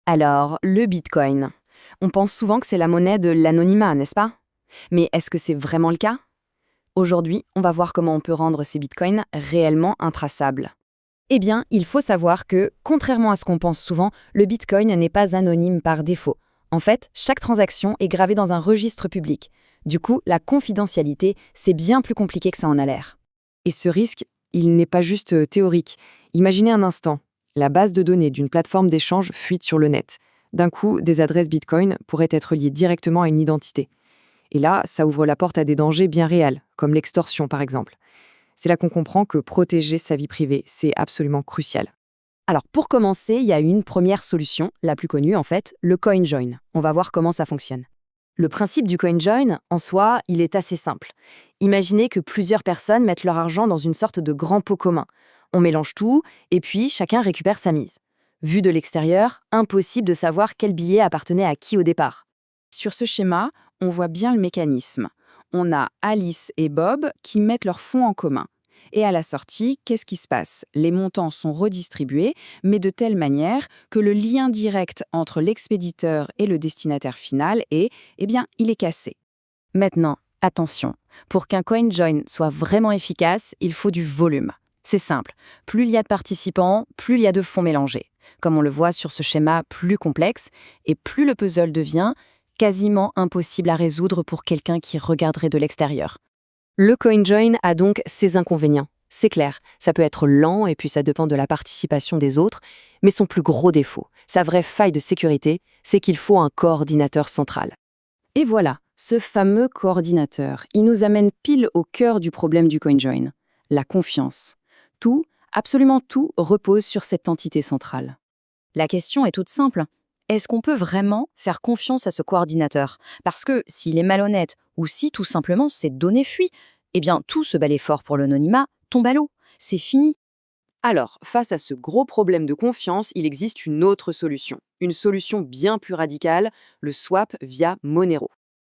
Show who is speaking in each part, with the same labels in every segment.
Speaker 1: Alors, le Bitcoin. On pense souvent que c'est la monnaie de l'anonymat, n'est-ce pas? Mais est-ce que c'est vraiment le cas? Aujourd'hui, on va voir comment on peut rendre ces Bitcoins réellement intraçables. Eh bien, il faut savoir que, contrairement à ce qu'on pense souvent, le Bitcoin n'est pas anonyme par défaut. En fait, chaque transaction est gravée dans un registre public. Du coup, la confidentialité, c'est bien plus compliqué que ça en a l'air. Et ce risque, il n'est pas juste théorique. Imaginez un instant, la base de données d'une plateforme d'échange fuite sur le net. D'un coup, des adresses Bitcoin pourraient être liées directement à une identité. Et là, ça ouvre la porte à des dangers bien réels, comme l'extorsion par exemple. C'est là qu'on comprend que protéger sa vie privée, c'est absolument crucial. Alors pour commencer, il y a une première solution, la plus connue en fait, le CoinJoin. On va voir comment ça fonctionne. Le principe du CoinJoin, en soi, il est assez simple. Imaginez que plusieurs personnes mettent leur argent dans une sorte de grand pot commun. On mélange tout, et puis chacun récupère sa mise. Vu de l'extérieur, impossible de savoir quel billet appartenait à qui au départ. Sur ce schéma, on voit bien le mécanisme. On a Alice et Bob qui mettent leurs fonds en commun. Et à la sortie, qu'est-ce qui se passe? Les montants sont redistribués, mais de telle manière que le lien direct entre l'expéditeur et le destinataire final il est cassé. Maintenant, attention, pour qu'un CoinJoin soit vraiment efficace, il faut du volume. C'est simple, plus il y a de participants, plus il y a de fonds mélangés. Comme on le voit sur ce schéma plus complexe, et plus le puzzle devient quasiment impossible à résoudre pour quelqu'un qui regarderait de l'extérieur. Le CoinJoin a donc ses inconvénients. C'est clair, ça peut être lent et puis ça dépend de la participation des autres, mais son plus gros défaut, sa vraie faille de sécurité, c'est qu'il faut un coordinateur central. Et voilà, ce fameux coordinateur, il nous amène pile au cœur du problème du CoinJoin, la confiance. Tout, absolument tout, repose sur cette entité centrale. La question est toute simple. Est-ce qu'on peut vraiment faire confiance à ce coordinateur? Parce que s'il est malhonnête ou si tout simplement ses données fuient, eh bien tout ce balai fort pour l'anonymat tombe à l'eau. C'est fini. Alors, face à ce gros problème de confiance, il existe une autre solution. Une solution bien plus radicale, le swap via Monero.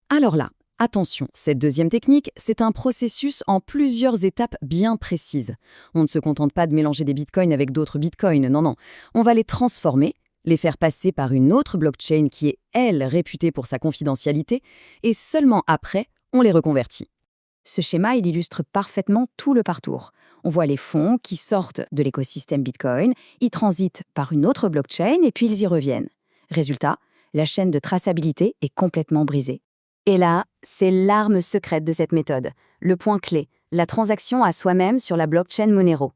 Speaker 1: Alors là, attention, cette deuxième technique, c'est un processus en plusieurs étapes bien précises. On ne se contente pas de mélanger des bitcoins avec d'autres bitcoins, non, non. On va les transformer, les faire passer par une autre blockchain qui est, elle, réputée pour sa confidentialité, et seulement après, on les reconvertit. Ce schéma, il illustre parfaitement tout le parcours. On voit les fonds qui sortent de l'écosystème Bitcoin, ils transitent par une autre blockchain et puis ils y reviennent. Résultat, la chaîne de traçabilité est complètement brisée. Et là, c'est l'arme secrète de cette méthode, le point clé, la transaction à soi-même sur la blockchain Monero.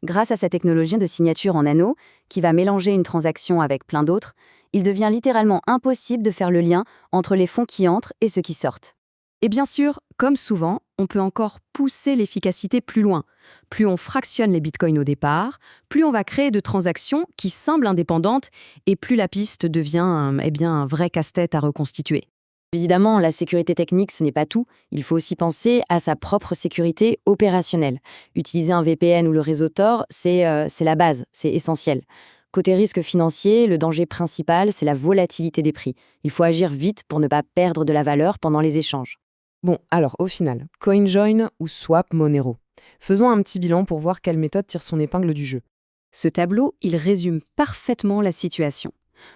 Speaker 1: Grâce à sa technologie de signature en anneau, qui va mélanger une transaction avec plein d'autres, il devient littéralement impossible de faire le lien entre les fonds qui entrent et ceux qui sortent. Et bien sûr, comme souvent, on peut encore pousser l'efficacité plus loin. Plus on fractionne les bitcoins au départ, plus on va créer de transactions qui semblent indépendantes et plus la piste devient un vrai casse-tête à reconstituer. Évidemment, la sécurité technique, ce n'est pas tout. Il faut aussi penser à sa propre sécurité opérationnelle. Utiliser un VPN ou le réseau Tor, c'est la base, c'est essentiel. Côté risque financier, le danger principal, c'est la volatilité des prix. Il faut agir vite pour ne pas perdre de la valeur pendant les échanges. Bon, alors au final, CoinJoin ou Swap Monero. Faisons un petit bilan pour voir quelle méthode tire son épingle du jeu. Ce tableau, il résume parfaitement la situation.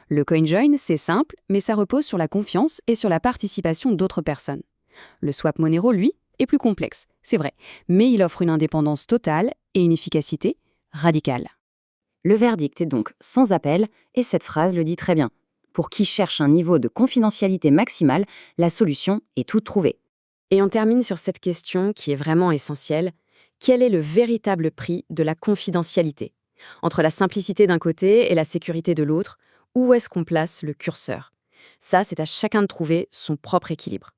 Speaker 1: Le CoinJoin, c'est simple, mais ça repose sur la confiance et sur la participation d'autres personnes. Le Swap Monero, lui, est plus complexe, c'est vrai, mais il offre une indépendance totale et une efficacité radicale. Le verdict est donc sans appel, et cette phrase le dit très bien. Pour qui cherche un niveau de confidentialité maximale, la solution est toute trouvée. Et on termine sur cette question qui est vraiment essentielle. Quel est le véritable prix de la confidentialité? Entre la simplicité d'un côté et la sécurité de l'autre, où est-ce qu'on place le curseur? Ça, c'est à chacun de trouver son propre équilibre.